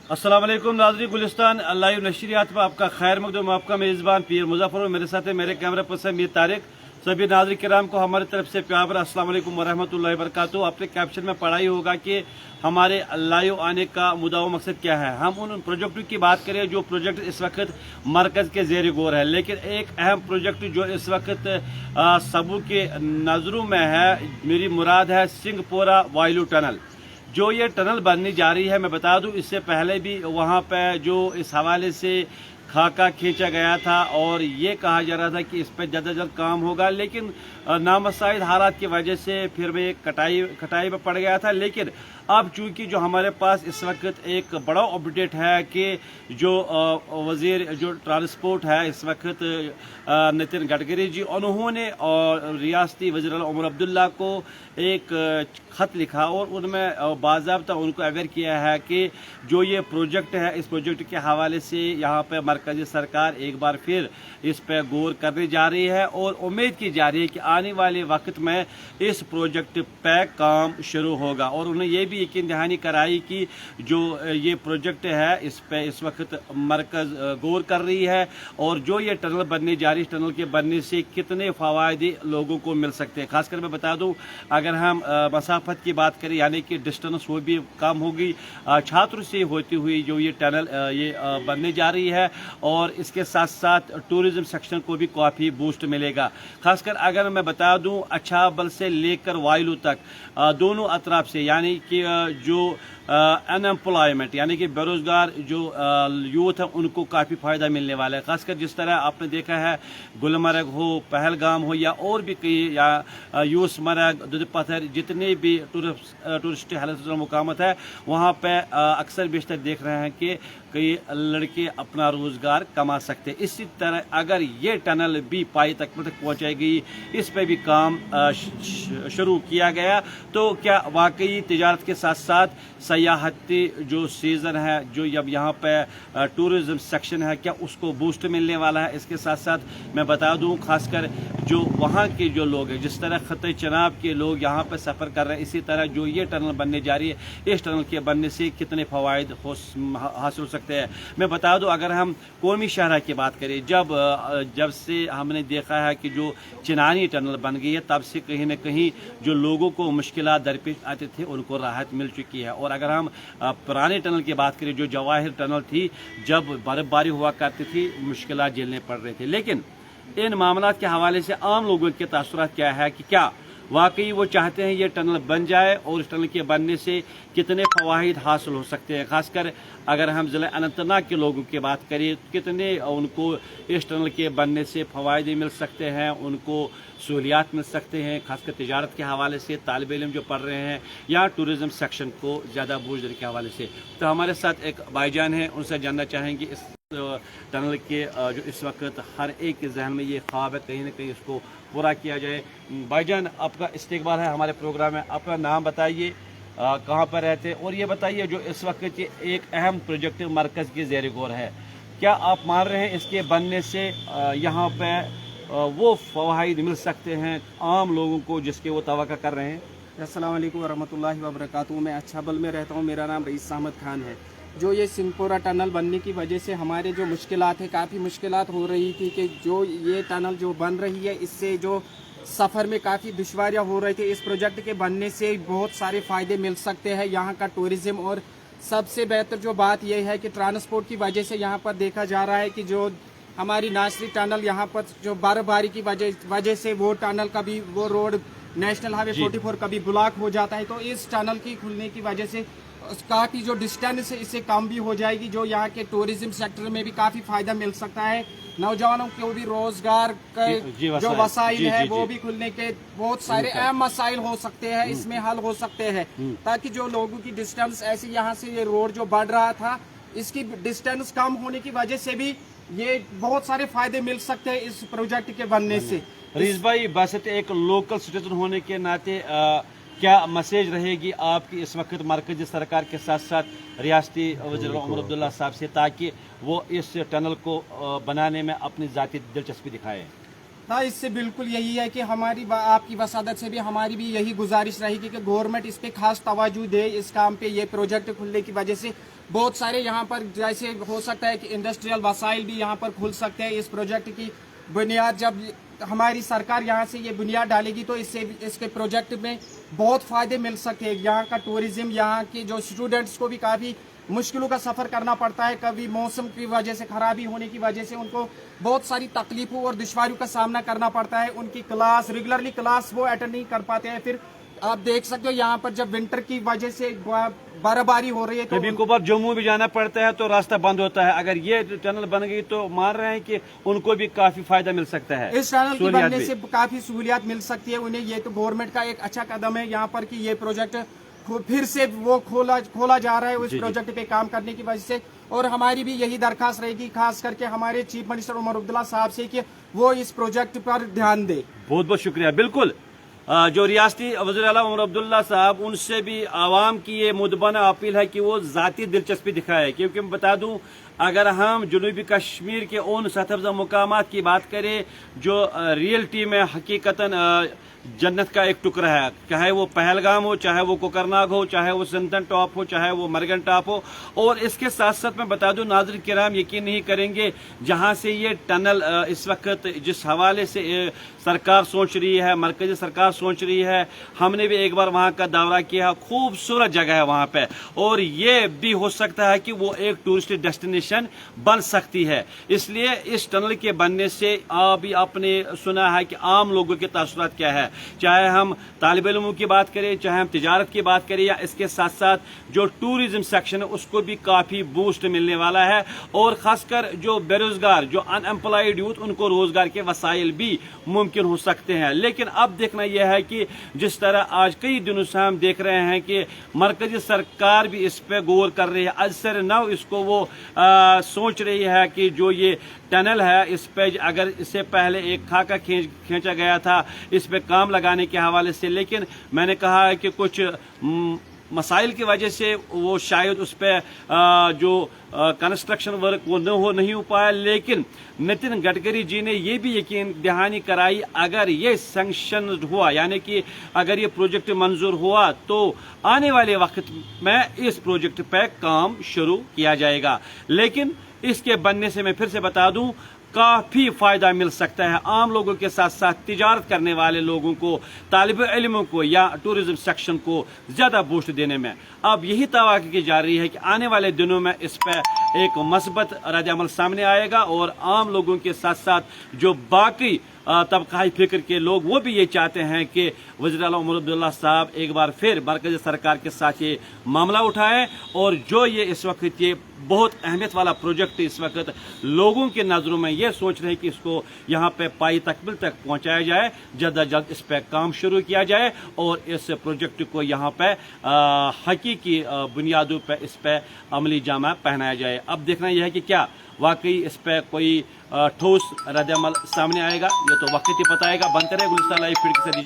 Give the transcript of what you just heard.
अस्सलाम वालेकुम नाज़रीन, गुलिस्तान लाइव नशरियात में आपका खैर मकदूम। आपका मेज़बान पीर मुजफ्फर और मेरे साथ है मेरे कैमरे पर से मीर तारिक। सभी नाज़रीन किराम को हमारी तरफ से प्यार भरा अस्सलाम वालेकुम वरहमतुल्लाहि वबरकातुहू। आपने कैप्शन में पढ़ा ही होगा कि हमारे लाइव आने का मुद्दा व मकसद क्या है। हम उन प्रोजेक्टों की बात करें जो प्रोजेक्ट इस वक्त मरकज़ के ज़ेर गौर है, लेकिन एक अहम प्रोजेक्ट जो इस वक्त सबू के नज़रों में है, मेरी मुराद है सिंहपोरा वायलू टनल। जो ये टनल बनने जा रही है, मैं बता दूं इससे पहले भी वहाँ पे जो इस हवाले से खाका खींचा गया था और ये कहा जा रहा था कि इस पर जल्द अज जल्द काम होगा, लेकिन नामसाइद हालात की वजह से फिर वो कटाई में पड़ गया था। लेकिन अब चूंकि जो हमारे पास इस वक्त एक बड़ा अपडेट है कि जो वजीर जो ट्रांसपोर्ट है इस वक्त नितिन गडकरी जी, उन्होंने और रियासती वज़ीर उमर अब्दुल्ला को एक ख़त लिखा और उनमें बाज़ाब्ता उनको अवेयर किया है कि जो ये प्रोजेक्ट है, इस प्रोजेक्ट के हवाले से यहाँ पर मरकज़ी सरकार एक बार फिर इस पर गौर करने जा रही है और उम्मीद की जा रही है कि आने वाले वक्त में इस प्रोजेक्ट पर काम शुरू होगा। और उन्हें ये भी यकीन दहानी कराई कि जो ये प्रोजेक्ट है इस पे इस वक्त मरकज़ गौर कर रही है और जो ये टनल बनने जा रही है, टनल के बनने से कितने फ़वायदे लोगों को मिल सकते हैं। खासकर मैं बता दूं, अगर हम मसाफत की बात करें यानी कि डिस्टेंस वो भी कम होगी छात्र से होती हुई जो ये टनल ये बनने जा रही है, और इसके साथ साथ टूरिज्म सेक्शन को भी काफ़ी बूस्ट मिलेगा। खासकर अगर मैं बता दूं, अच्छाबल से लेकर वायलू तक दोनों अतराफ से यानी कि जो अनएम्प्लॉयमेंट यानी कि बेरोजगार जो यूथ है उनको काफ़ी फ़ायदा मिलने वाला है। खासकर जिस तरह आपने देखा है गुलमर्ग हो, पहलगाम हो या और भी कई या यूसमर्ग, दुध पत्थर, जितने भी टूरिस्ट हेल्थ मुकामत है वहाँ पे अक्सर बेशतर देख रहे हैं कि कई लड़के अपना रोज़गार कमा सकते हैं। इसी तरह अगर ये टनल भी पाई तक पहुँचाएगी, इस पर भी काम शुरू किया गया, तो क्या वाकई तिजारत के साथ साथ सयाहती जो सीज़न है, जो जब यहाँ पे टूरिज़्म सेक्शन है, क्या उसको बूस्ट मिलने वाला है। इसके साथ साथ मैं बता दूँ, खासकर जो वहाँ के जो लोग हैं, जिस तरह ख़त्े चनाब के लोग यहाँ पे सफ़र कर रहे हैं, इसी तरह जो ये टनल बनने जा रही है, इस टनल के बनने से कितने फ़वाइद हासिल हो सकते हैं। मैं बता दूँ, अगर हम कौमी शहरा की बात करें, जब से हमने देखा है कि जो चिनानी टनल बन गई है, तब से कहीं न कहीं जो लोगों को मुश्किलात दरपेश आते थे उनको राहत मिल चुकी है। और अगर हम पुराने टनल की बात करें, जो जवाहिर टनल थी, जब बर्फबारी हुआ करती थी मुश्किलात झेलने पड़ रहे थे। लेकिन इन मामलात के हवाले से आम लोगों के तासुरात क्या है कि क्या वाकई वो चाहते हैं ये टनल बन जाए और इस टनल के बनने से कितने फ़वाइद हासिल हो सकते हैं। खासकर अगर हम ज़िला अनंतनाग के लोगों की बात करें, कितने उनको इस टनल के बनने से फ़वाइद मिल सकते हैं, उनको सहूलियात मिल सकते हैं। खासकर तिजारत के हवाले से, तालिब इल्म जो पढ़ रहे हैं या टूरिज़म सेक्शन को ज़्यादा बोझ देने के हवाले से। तो हमारे साथ एक भाईजान हैं, उनसे जानना चाहेंगे इस टनल के जो इस वक्त हर एक के जहन में ये ख्वाब है, कहीं ना कहीं इसको पूरा किया जाए। भाईजान, आपका इस्तकबाल है हमारे प्रोग्राम में। अपना नाम बताइए, कहाँ पर रहते हैं, और ये बताइए जो इस वक्त ये एक अहम प्रोजेक्ट मरकज़ के ज़ेर गौर है, क्या आप मान रहे हैं इसके बनने से यहाँ पर वो फ़वाइद मिल सकते हैं आम लोगों को जिसके वो तवक्को कर रहे हैं? अस्सलाम वालेकुम वरहमतुल्लाहि वबरकातुहू। मैं अच्छाबल में रहता हूँ, मेरा नाम रईस अहमद खान है। जो ये सिंहपोरा टनल बनने की वजह से हमारे जो मुश्किलात है, काफ़ी मुश्किलात हो रही थी कि जो ये टनल जो बन रही है, इससे जो सफ़र में काफ़ी दुश्वारियाँ हो रही थी। इस प्रोजेक्ट के बनने से बहुत सारे फ़ायदे मिल सकते हैं यहाँ का टूरिज़्म, और सबसे बेहतर जो बात यह है कि ट्रांसपोर्ट की वजह से यहाँ पर देखा जा रहा है कि जो हमारी नासरी टनल यहाँ पर जो बर्फबारी की वजह से वो टनल कभी वो रोड नेशनल हाईवे 44 कभी ब्लॉक हो जाता है। तो इस टनल की खुलने की वजह से काफ़ी जो डिस्टेंस है इससे कम भी हो जाएगी, जो यहाँ के टूरिज्म सेक्टर में भी काफ़ी फायदा मिल सकता है। नौजवानों को भी रोजगार के जो वसाइल है वो भी खुलने के बहुत सारे अहम मसाइल हो सकते हैं, इसमें हल हो सकते हैं, ताकि जो लोगों की डिस्टेंस ऐसे यहाँ से ये रोड जो बढ़ रहा था, इसकी डिस्टेंस कम होने की वजह से भी ये बहुत सारे फायदे मिल सकते हैं इस प्रोजेक्ट के बनने से। रईस भाई, बस एक लोकल सिटीजन होने के नाते क्या मैसेज रहेगी आपकी इस वक्त मरकज़ी सरकार के साथ साथ रियासती वज़ीर उमर अब्दुल्ला साहब से, ताकि वो इस टनल को बनाने में अपनी ज़ाती दिलचस्पी दिखाएं? हाँ, इससे बिल्कुल यही है कि आपकी वसादत से भी हमारी भी यही गुजारिश रहेगी कि गवर्नमेंट इस पे खास तवज्जो दे इस काम पे। ये प्रोजेक्ट खुलने की वजह से बहुत सारे यहाँ पर जैसे हो सकता है कि इंडस्ट्रियल वसाइल भी यहाँ पर खुल सकते हैं। इस प्रोजेक्ट की बुनियाद जब हमारी सरकार यहाँ से ये बुनियाद डालेगी तो इसके प्रोजेक्ट में बहुत फ़ायदे मिल सकते हैं। यहाँ का टूरिज़्म, यहाँ के जो स्टूडेंट्स को भी काफ़ी मुश्किलों का सफ़र करना पड़ता है, कभी मौसम की वजह से, ख़राबी होने की वजह से उनको बहुत सारी तकलीफ़ों और दुश्वारियों का सामना करना पड़ता है। उनकी रेगुलरली क्लास वो अटेंड नहीं कर पाते हैं। फिर आप देख सकते हो यहाँ पर जब विंटर की वजह से बर्फबारी हो रही है तो कभी कभार जम्मू भी जाना पड़ता है तो रास्ता बंद होता है। अगर ये टनल बन गई तो मान रहे हैं कि उनको भी काफी फायदा मिल सकता है। इस टनल के बनने से काफी सहूलियत मिल सकती है उन्हें। ये तो गवर्नमेंट का एक अच्छा कदम है यहाँ पर कि ये प्रोजेक्ट फिर से वो खोला जा रहा है उस प्रोजेक्ट पे काम करने की वजह से। और हमारी भी यही दरखास्त रहेगी खास करके हमारे चीफ मिनिस्टर उमर अब्दुल्ला साहब से कि वो इस प्रोजेक्ट पर ध्यान दे। बहुत बहुत शुक्रिया। बिल्कुल जो रियासती वज़ीर आला उमर अब्दुल्ला साहब, उनसे भी आवाम की ये मुदबाना अपील है कि वो ज़ाती दिलचस्पी दिखाए, क्योंकि मैं बता दूं अगर हम जनूबी कश्मीर के उन सरसब्ज़ मुकामात की बात करें जो रियलिटी में हकीकतन जन्नत का एक टुकड़ा है, चाहे वो पहलगाम हो, चाहे वो कोकरनाग हो, चाहे वो सिंथन टॉप हो, चाहे वो मरगन टॉप हो। और इसके साथ साथ मैं बता दूं नाज़रीन किराम यकीन नहीं करेंगे जहां से ये टनल इस वक्त जिस हवाले से सरकार सोच रही है, मरकजी सरकार सोच रही है, हमने भी एक बार वहां का दौरा किया। खूबसूरत जगह है वहां पे और ये भी हो सकता है कि वो एक टूरिस्ट डेस्टिनेशन बन सकती है। इसलिए इस टनल के बनने से अभी आपने सुना है कि आम लोगों के तासुरात क्या है, चाहे हम तालिब इल्मों की बात करें, चाहे हम तिजारत की बात करें, या इसके साथ साथ जो टूरिज्म सेक्शन है उसको भी काफी बूस्ट मिलने वाला है। और खासकर जो बेरोजगार, जो अनएम्प्लॉयड यूथ, उनको रोजगार के वसाइल भी मुमकिन हो सकते हैं। लेकिन अब देखना यह है कि जिस तरह आज कई दिनों से हम देख रहे हैं कि मरकजी सरकार भी इस पे गौर कर रही है। अजसर नव इसको वो सोच रही है कि जो ये टनल है इस पे अगर इससे पहले एक खाका खींचा गया था इस पे काम लगाने के हवाले से, लेकिन मैंने कहा है कि कुछ मसाइल की वजह से वो शायद उस पे जो कंस्ट्रक्शन वर्क वो नहीं हो पाया। लेकिन नितिन गडकरी जी ने ये भी यकीन दहानी कराई अगर ये सैंक्शन हुआ, यानी कि अगर ये प्रोजेक्ट मंजूर हुआ तो आने वाले वक्त में इस प्रोजेक्ट पे काम शुरू किया जाएगा। लेकिन इसके बनने से मैं फिर से बता दूं काफी फायदा मिल सकता है आम लोगों के साथ साथ तिजारत करने वाले लोगों को, तालिब इल्मों को या टूरिज्म सेक्शन को ज्यादा बूस्ट देने में। अब यही तवक्को की जा रही है कि आने वाले दिनों में इस पर एक मस्बत रद्द-ए-अमल सामने आएगा और आम लोगों के साथ साथ जो बाकी तबकाई फिक्र के लोग वो भी ये चाहते हैं कि वज़ीर आला उमर अब्दुल्ला साहब एक बार फिर मरकज़ी सरकार के साथ ये मामला उठाएं और जो ये इस वक्त ये बहुत अहमियत वाला प्रोजेक्ट इस वक्त लोगों के नज़रों में ये सोच रहे हैं कि इसको यहाँ पे पाई तकमील तक पहुँचाया जाए, जल्द अज जल्द इस पर काम शुरू किया जाए और इस प्रोजेक्ट को यहाँ पे हकीकी बुनियादों पर इस पर अमली जामा पहनाया जाए। अब देखना यह है कि क्या वाकई इस पर कोई ठोस रद्द-ए-अमल सामने आएगा, ये तो वक्त ही बताएगा। बनते रहे गुलिस्तान लाइव फीड के साथ।